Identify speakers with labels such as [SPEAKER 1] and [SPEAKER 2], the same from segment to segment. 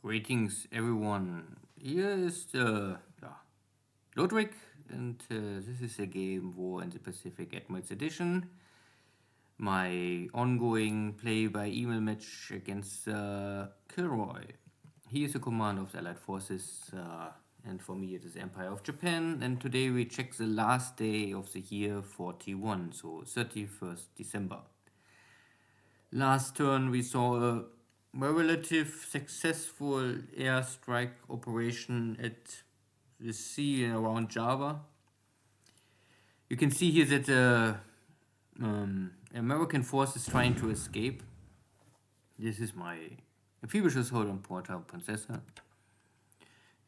[SPEAKER 1] Greetings, everyone. Here is the Lodrik, and this is a game War in the Pacific Admirals Edition. My ongoing play by email match against KilRoy. He is a commander of the Allied Forces, and for me it is Empire of Japan. And today we check the last day of the year 41, so 31st December. Last turn we saw a relative successful airstrike operation at the sea around Java. You can see here that the American force is trying to escape. This is my amphibious hull on Porta Princesa.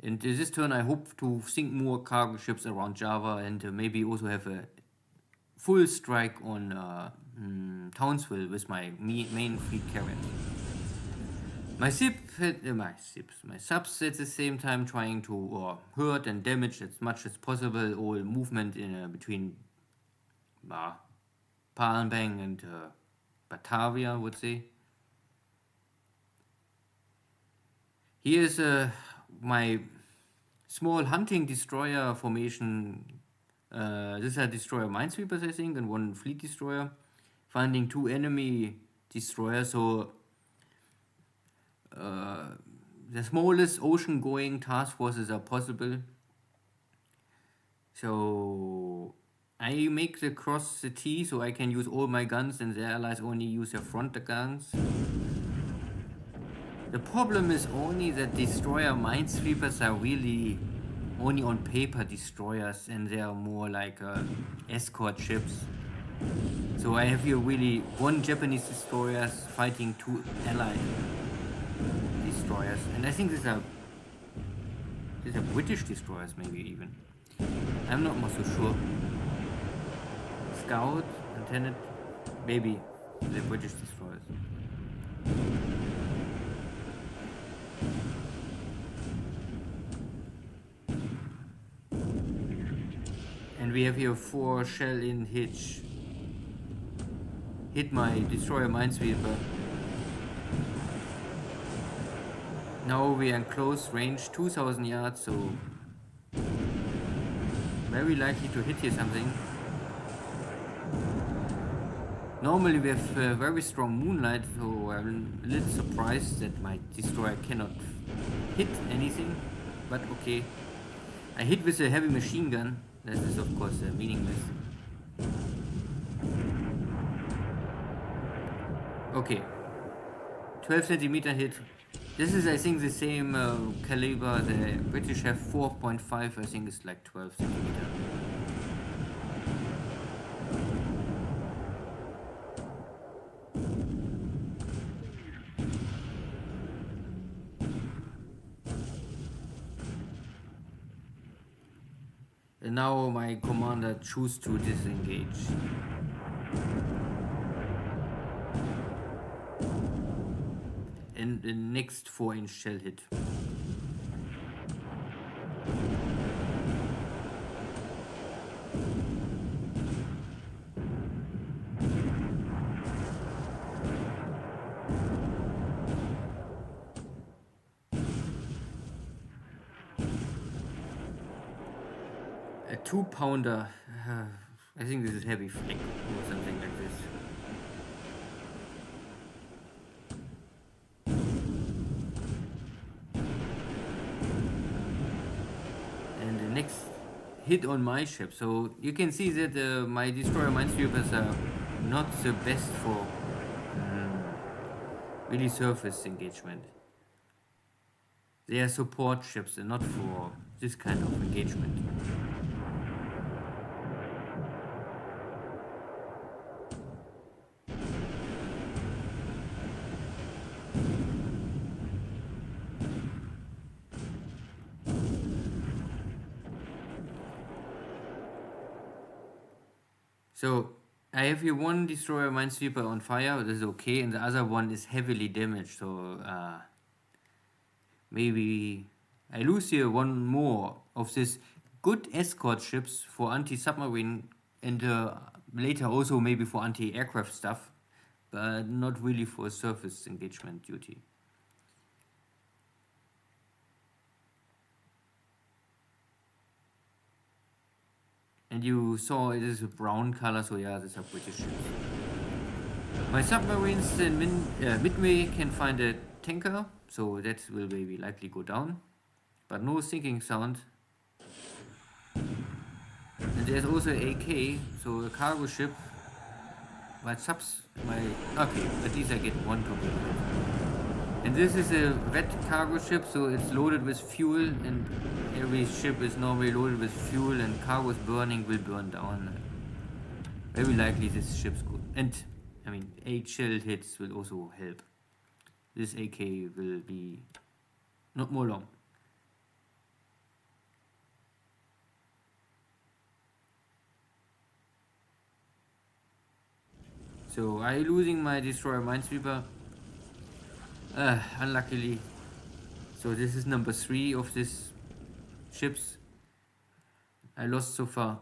[SPEAKER 1] And this turn I hope to sink more cargo ships around Java and maybe also have a full strike on Townsville with my main fleet carrier. My subs at the same time trying to hurt and damage as much as possible all movement in between Palembang and Batavia, I would say. Here is my small hunting destroyer formation. These are destroyer minesweepers, I think, and one fleet destroyer. Finding two enemy destroyers, so the smallest ocean-going task forces are possible. So I make the cross the T so I can use all my guns and the allies only use their front guns. The problem is only that destroyer minesweepers are really only on paper destroyers and they are more like escort ships. So I have here really one Japanese destroyers fighting two allied destroyers, and I think these are British destroyers, maybe even. I'm not more so sure. Scout, Lieutenant, maybe the British destroyers. And we have here 4 shell in hitch. Hit my destroyer minesweeper. Now we are in close range, 2000 yards, so very likely to hit here something. Normally we have very strong moonlight, so I'm a little surprised that my destroyer cannot hit anything, but okay. I hit with a heavy machine gun, that is of course meaningless. Okay, 12 centimeter hit. This is, I think, the same caliber. The British have 4.5. I think it's like 12 centimeter. And now my commander chooses to disengage. And the next 4-inch shell hit. A 2-pounder. I think this is heavy flick or something like this. Next hit on my ship, so you can see that my destroyer minesweepers are not the best for really surface engagement. They are support ships and not for this kind of engagement. So I have here one destroyer minesweeper on fire, this is okay, and the other one is heavily damaged, so maybe I lose here one more of this good escort ships for anti-submarine and later also maybe for anti-aircraft stuff, but not really for surface engagement duty. And you saw it is a brown color, so yeah, these are British ships. My submarines in midway can find a tanker, so that will maybe likely go down. But no sinking sound. And there's also AK, so a cargo ship. Okay, at least I get one copy. And this is a wet cargo ship, so it's loaded with fuel, and every ship is normally loaded with fuel, and cargo is burning, will burn down. Very likely this ship's good. And, I mean, 8 shell hits will also help. This AK will be not more long. So, I'm losing my destroyer minesweeper. Unluckily. So this is number 3 of these ships I lost so far.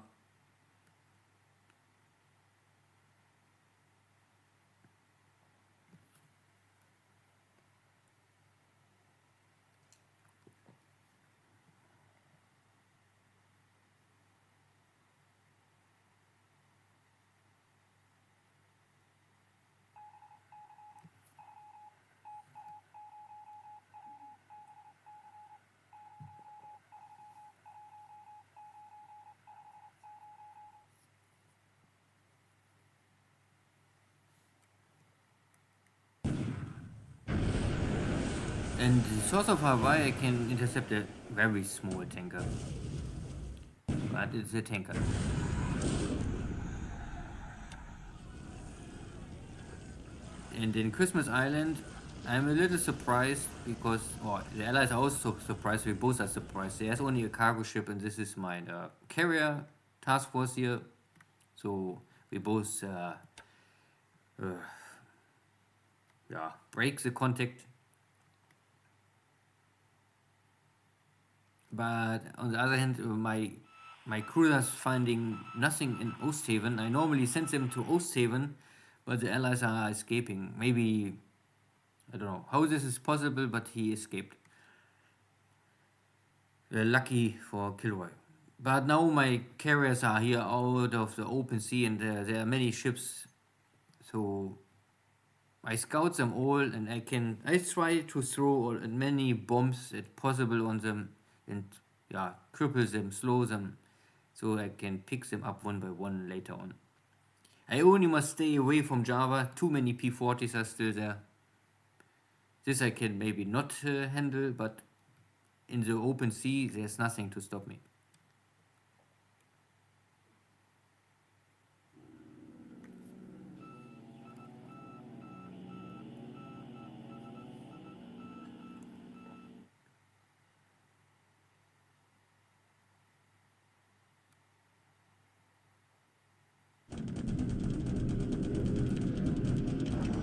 [SPEAKER 1] And the source of Hawaii can intercept a very small tanker. But it's a tanker. And in Christmas Island, I'm a little surprised because, the Allies are also surprised, we both are surprised. There's only a cargo ship, and this is my carrier task force here. So we both break the contact. But on the other hand, my cruisers finding nothing in Osthaven. I normally send them to Osthaven, but the Allies are escaping. Maybe, I don't know how this is possible, but he escaped. Lucky for KilRoy. But now my carriers are here out of the open sea, and there are many ships. So I scout them all, and I try to throw as many bombs as possible on them, and cripple them, slow them, so I can pick them up one by one later on. I only must stay away from Java. Too many P-40s are still there. This I can maybe not handle, but in the open sea there's nothing to stop me.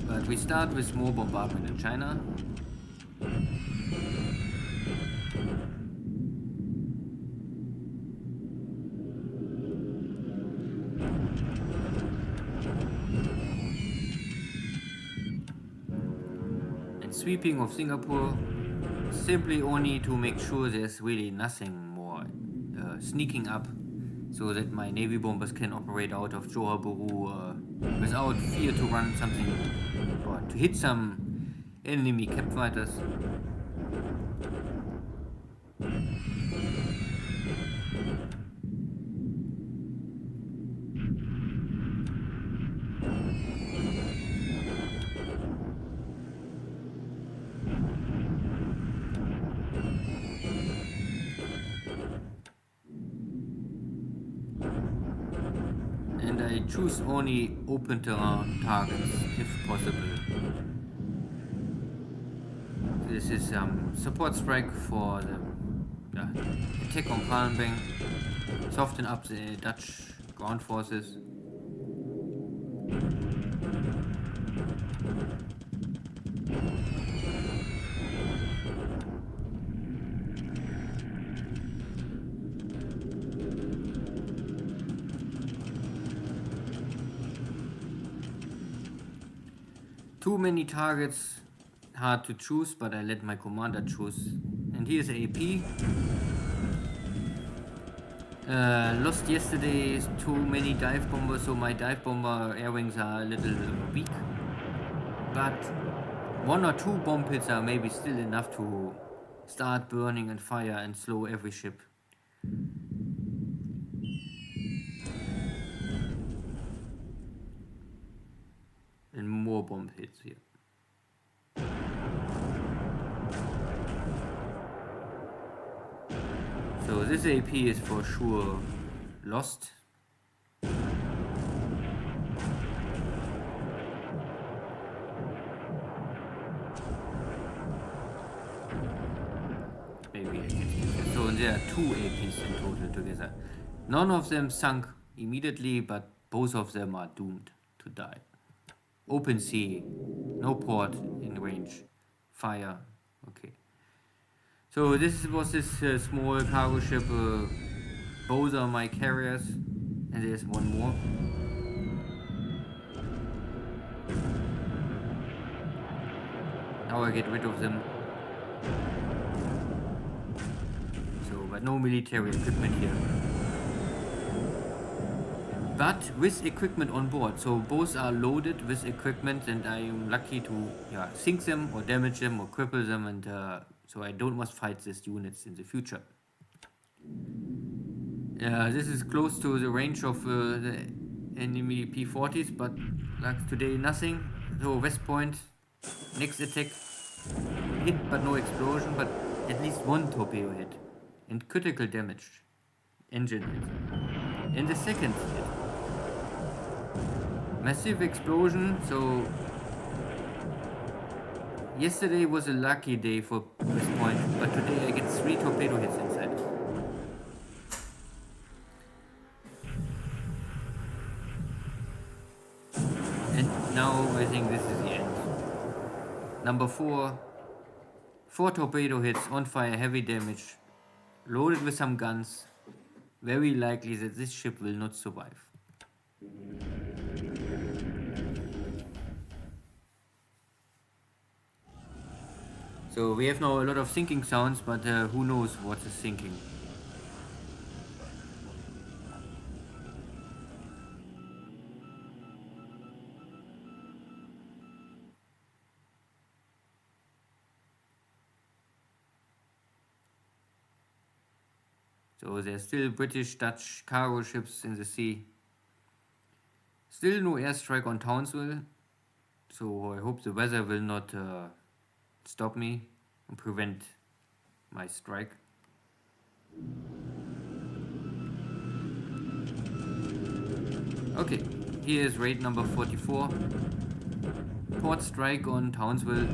[SPEAKER 1] But we start with more bombardment in China. And sweeping of Singapore simply only to make sure there's really nothing more sneaking up, so that my Navy bombers can operate out of Johor Bahru without fear to run something or to hit some enemy cap fighters. And I choose only open terrain targets if possible. This is support strike for the attack on Palembang, soften up the Dutch ground forces. Too many targets, hard to choose, but I let my commander choose. And here's AP. Lost yesterday too many dive bombers, so my dive bomber air wings are a little weak. But one or two bomb hits are maybe still enough to start burning and fire and slow every ship. And more bomb hits here. So this AP is for sure lost. Maybe I can skip it. So there are two APs in total together. None of them sunk immediately, but both of them are doomed to die. Open sea, no port in range, fire. Okay. So this was this small cargo ship. Both are my carriers, and there's one more. Now I get rid of them. So, but no military equipment here. But with equipment on board, so both are loaded with equipment, and I am lucky to sink them or damage them or cripple them, and so I don't must fight these units in the future. This is close to the range of the enemy P-40s, but like today nothing. So West Point, next attack, hit but no explosion, but at least one torpedo hit and critical damage, engine hit. And the second hit, massive explosion. So yesterday was a lucky day for West Point, but today I get 3 torpedo hits inside. And now I think this is the end. Number 4, 4 torpedo hits, on fire, heavy damage, loaded with some guns. Very likely that this ship will not survive. So we have now a lot of sinking sounds, but who knows what is sinking. So there's still British, Dutch cargo ships in the sea. Still no airstrike on Townsville. So I hope the weather will not stop me and prevent my strike. Okay, here is raid number 44. Port strike on Townsville.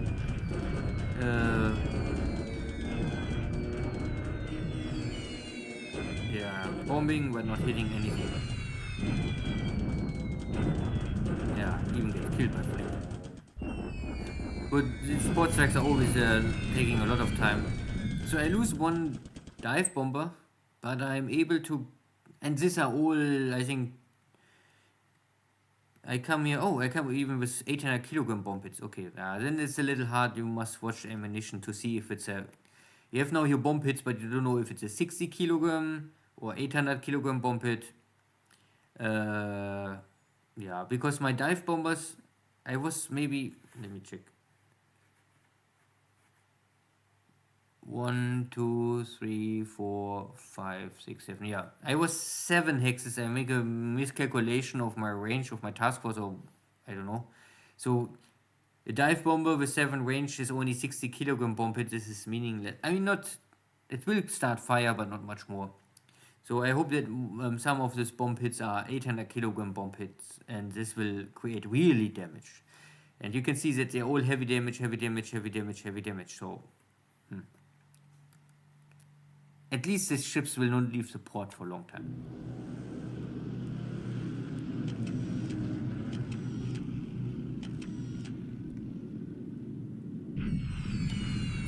[SPEAKER 1] Yeah, bombing but not hitting anything. Yeah, even get killed by flame. But these port strikes are always taking a lot of time. So I lose one dive bomber, but I'm able to, and these are all, I think, I come here, I come even with 800 kilogram bomb hits. Okay, then it's a little hard. You must watch ammunition to see if it's a, you have now your bomb hits, but you don't know if it's a 60 kilogram or 800 kilogram bomb hit. Yeah, because my dive bombers, I was maybe, let me check. 1, 2, 3, 4, 5, 6, 7. Yeah, I was 7 hexes. I make a miscalculation of my range of my task force, or I don't know. So a dive bomber with 7 range is only 60 kilogram bomb hit. This is meaningless. I mean, it will start fire, but not much more. So I hope that some of these bomb hits are 800 kilogram bomb hits, and this will create really damage. And you can see that they're all heavy damage, heavy damage, heavy damage, heavy damage. So at least these ships will not leave the port for a long time.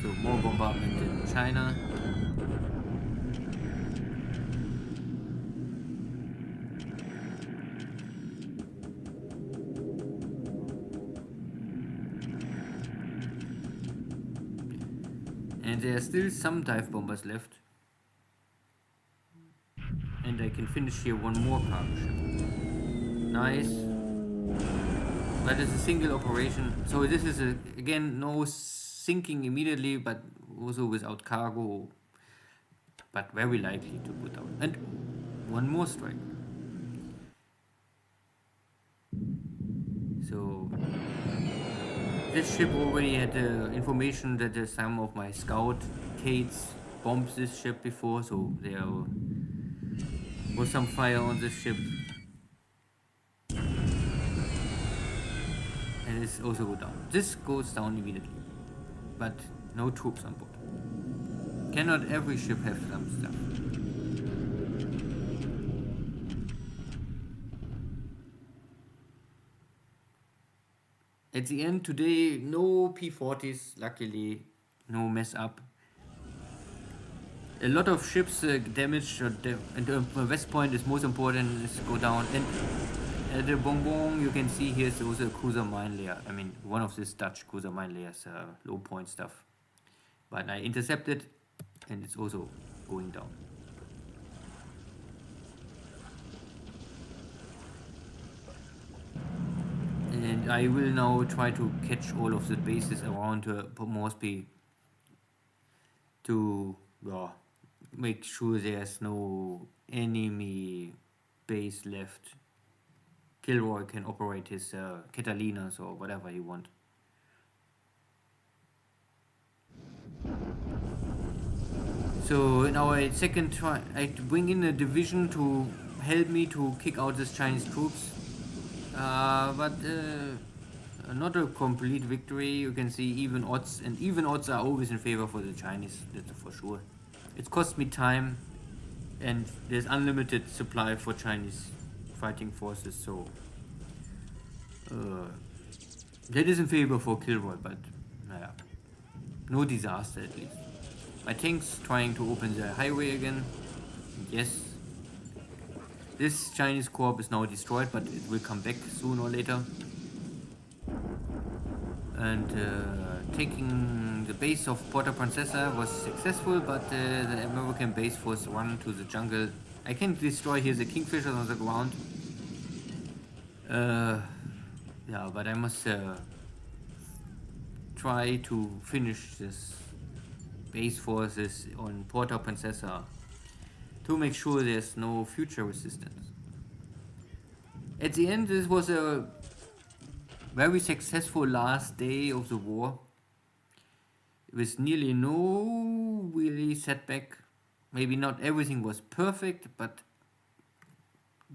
[SPEAKER 1] So more bombardment in China. And there are still some dive bombers left. And and I can finish here one more cargo ship. Nice. But it's a single operation, so this is again no sinking immediately, but also without cargo, but very likely to go down. And one more strike. So this ship already had information that some of my scout Kates bombed this ship before, so there was some fire on this ship. And this also go down. This goes down immediately, but no troops on board. Cannot every ship have some stuff? At the end today, no P-40s, luckily, no mess up. A lot of ships damaged, and West Point is most important, is go down. And at the Bonbon, you can see here's also a cruiser mine layer. I mean, one of these Dutch cruiser mine layers, low point stuff. But I intercepted, and it's also going down. And I will now try to catch all of the bases around Moresby to make sure there's no enemy base left. KilRoy can operate his Catalinas or whatever he wants. So in our second try, I bring in a division to help me to kick out these Chinese troops. But not a complete victory. You can see even odds, and even odds are always in favor for the Chinese, that's for sure. It cost me time, and there's unlimited supply for Chinese fighting forces, so that is in favor for KilRoy, but no disaster at least. My tanks trying to open the highway again. Yes. This Chinese corps is now destroyed, but it will come back sooner or later. And taking the base of Porta Princesa was successful, but the American base was run to the jungle. I can destroy here the Kingfishers on the ground. Yeah, but I must try to finish this base forces on Porta Princesa to make sure there's no future resistance. At the end, this was a very successful last day of the war, with nearly no really setback. Maybe not everything was perfect, but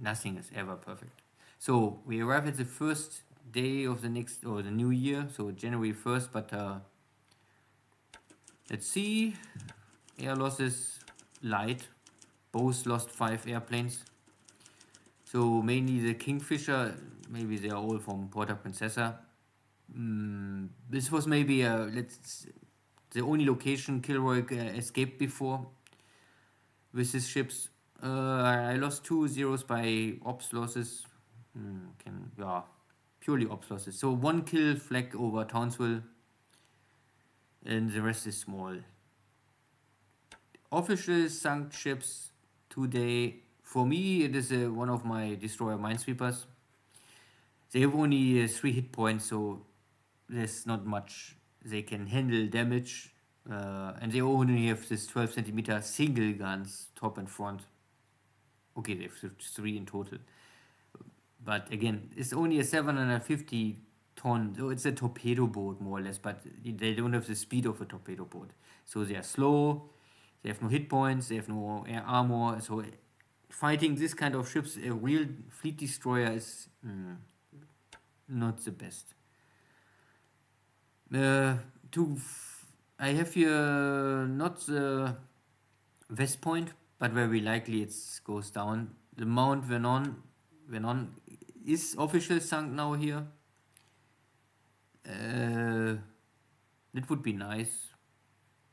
[SPEAKER 1] nothing is ever perfect. So we arrive at the first day of the next, or the new year, so January 1st, but let's see. Air losses light. Both lost 5 airplanes. So mainly the Kingfisher, maybe they are all from Porta Princesa. This was maybe the only location KilRoy escaped before with his ships. I lost 2 zeros by ops losses. Purely ops losses. So 1 kill flag over Townsville, and the rest is small. Official sunk ships today, for me, it is one of my destroyer minesweepers. They have only 3 hit points, so there's not much they can handle damage. And they only have this 12 centimeter single guns, top and front. Okay, they have 3 in total. But again, it's only a 750 ton, so it's a torpedo boat more or less, but they don't have the speed of a torpedo boat. So they are slow, they have no hit points, they have no air armor, so fighting this kind of ships, a real fleet destroyer is not the best. I have here not the West Point, but very likely it goes down. The Mount Vernon is officially sunk now here. It would be nice,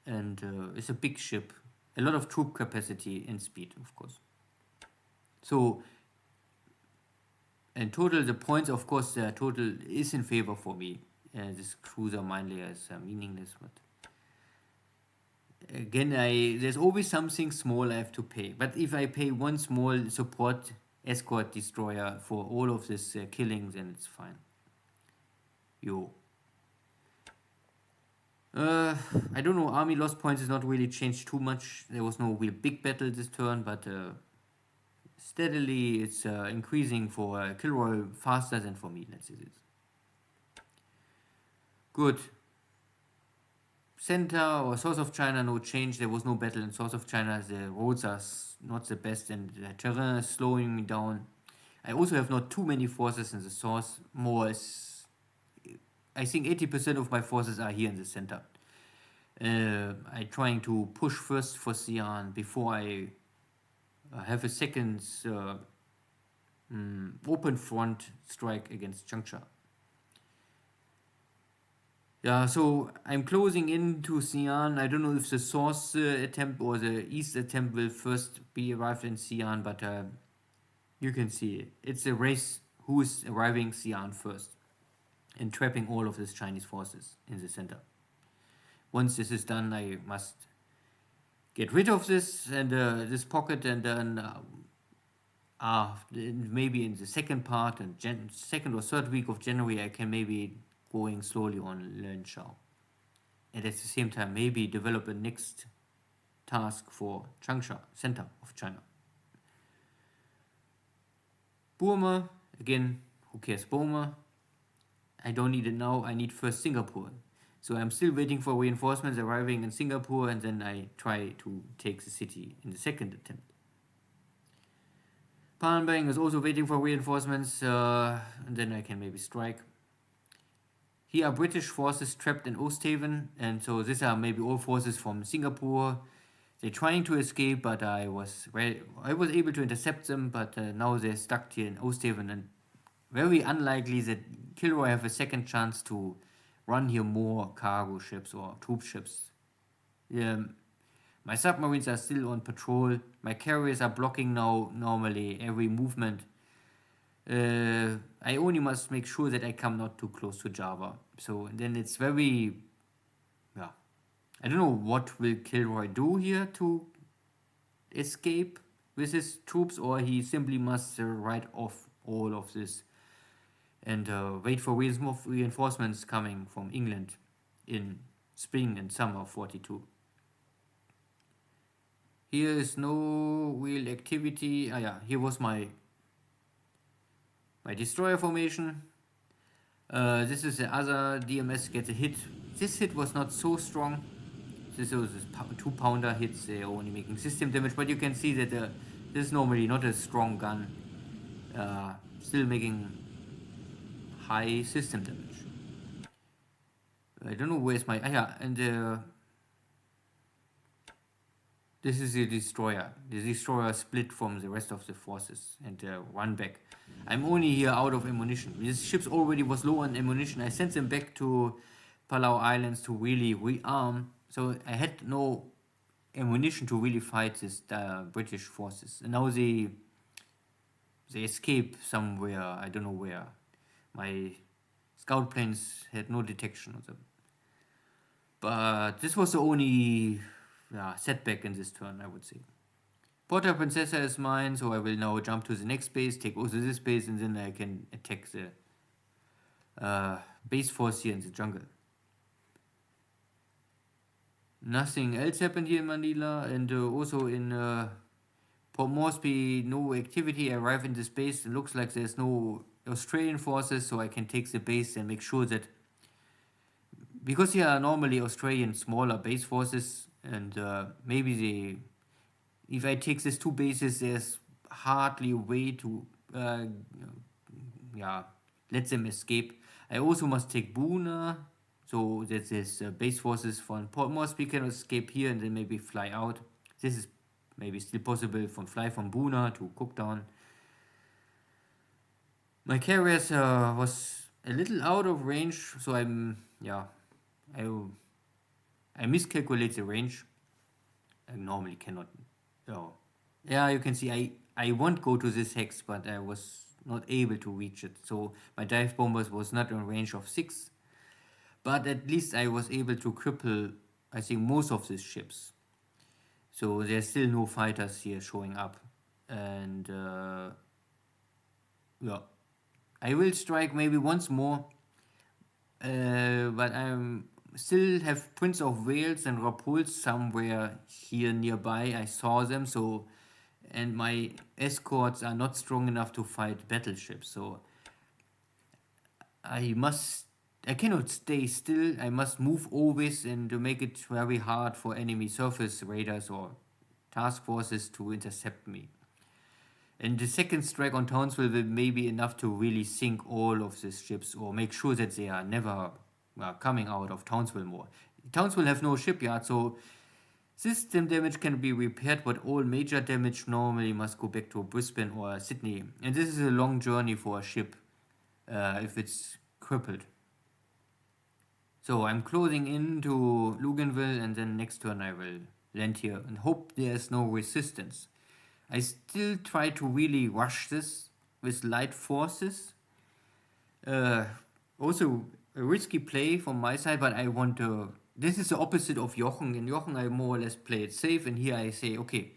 [SPEAKER 1] and it's a big ship, a lot of troop capacity and speed, of course. So, in total, the points, of course, the total is in favor for me. This cruiser mine layer is meaningless, but again, there's always something small I have to pay. But if I pay one small support escort destroyer for all of this killing, then it's fine. Yo. I don't know. Army lost points is not really changed too much. There was no real big battle this turn, but steadily it's increasing for KilRoy faster than for me. Let's say this. Good. Center or south of China, no change. There was no battle in south of China. The roads are not the best, and the terrain is slowing me down. I also have not too many forces in the south. More is, I think 80% of my forces are here in the center. I'm trying to push first for Xi'an before I have a second open front strike against Changsha. Yeah, so I'm closing into Xi'an. I don't know if the south attempt or the east attempt will first be arrived in Xi'an, but you can see it's a race who is arriving Xi'an first and trapping all of these Chinese forces in the center. Once this is done, I must get rid of this and this pocket, and then maybe in the second part and second or third week of January, I can maybe going slowly on Lenshao, and at the same time maybe develop a next task for Changsha, center of China. Burma, again, who cares Burma? I don't need it now, I need first Singapore. So I'm still waiting for reinforcements arriving in Singapore, and then I try to take the city in the second attempt. Palembang is also waiting for reinforcements, and then I can maybe strike. Here are British forces trapped in Osthaven, and so these are maybe all forces from Singapore. They're trying to escape, but I was able to intercept them, but now they're stuck here in Osthaven, and very unlikely that KilRoy have a second chance to run here more cargo ships or troop ships. My submarines are still on patrol. My carriers are blocking now normally every movement. I only must make sure that I come not too close to Java. So then it's very, yeah. I don't know what will KilRoy do here to escape with his troops, or he simply must write off all of this and wait for reinforcements coming from England in spring and summer of 42. Here is no real activity. Here was my destroyer formation. This is the other DMS gets a hit. This hit was not so strong. This was 2-pounder hits. They're only making system damage, but you can see that this is normally not a strong gun. Still making high system damage. I don't know where's my this is the destroyer. The destroyer split from the rest of the forces and run back. I'm only here out of ammunition. This ship already was low on ammunition. I sent them back to Palau Islands to really rearm. So I had no ammunition to really fight this British forces. And now they escape somewhere. I don't know where. My scout planes had no detection of them. But this was the only setback in this turn, I would say. Porta Princesa is mine, so I will now jump to the next base, take also this base, and then I can attack the base force here in the jungle. Nothing else happened here in Manila, and also in Port Moresby, no activity. I arrive in this base, it looks like there's no Australian forces, so I can take the base and make sure that, because here are normally Australian smaller base forces, and maybe if I take these two bases, there's hardly a way to let them escape. I also must take Buna, so that this base forces from Port Moresby can escape here and then maybe fly out. This is maybe still possible fly from Buna to Cooktown. My carriers was a little out of range, so I miscalculate the range. I normally cannot. You can see I won't go to this hex, but I was not able to reach it. So my dive bombers was not in range of 6, but at least I was able to cripple I think, most of these ships. So there's still no fighters here showing up. And yeah, I will strike maybe once more, but I'm still have Prince of Wales and Rapuls somewhere here nearby. I saw them, so, and my escorts are not strong enough to fight battleships. So I must, I cannot stay still. I must move always, and to make it very hard for enemy surface raiders or task forces to intercept me. And the second strike on Townsville will maybe enough to really sink all of these ships or make sure that they are never coming out of Townsville more. Townsville have no shipyard, so system damage can be repaired, but all major damage normally must go back to Brisbane or Sydney. And this is a long journey for a ship if it's crippled. So I'm closing into Luganville, and then next turn I will land here and hope there's no resistance. I still try to really rush this with light forces. Also a risky play from my side, but I want to. This is the opposite of Jochen. In Jochen, I more or less play it safe, and here I say, okay,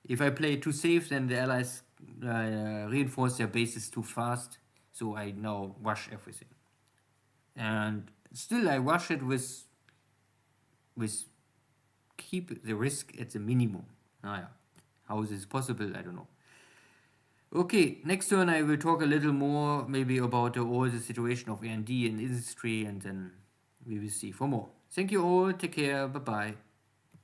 [SPEAKER 1] if I play it too safe, then the allies reinforce their bases too fast. So I now rush everything, and still I rush it with keep the risk at the minimum. Yeah. How is this possible? I don't know. Okay, next turn I will talk a little more maybe about all the situation of R&D and industry, and then we will see for more. Thank you all. Take care. Bye-bye.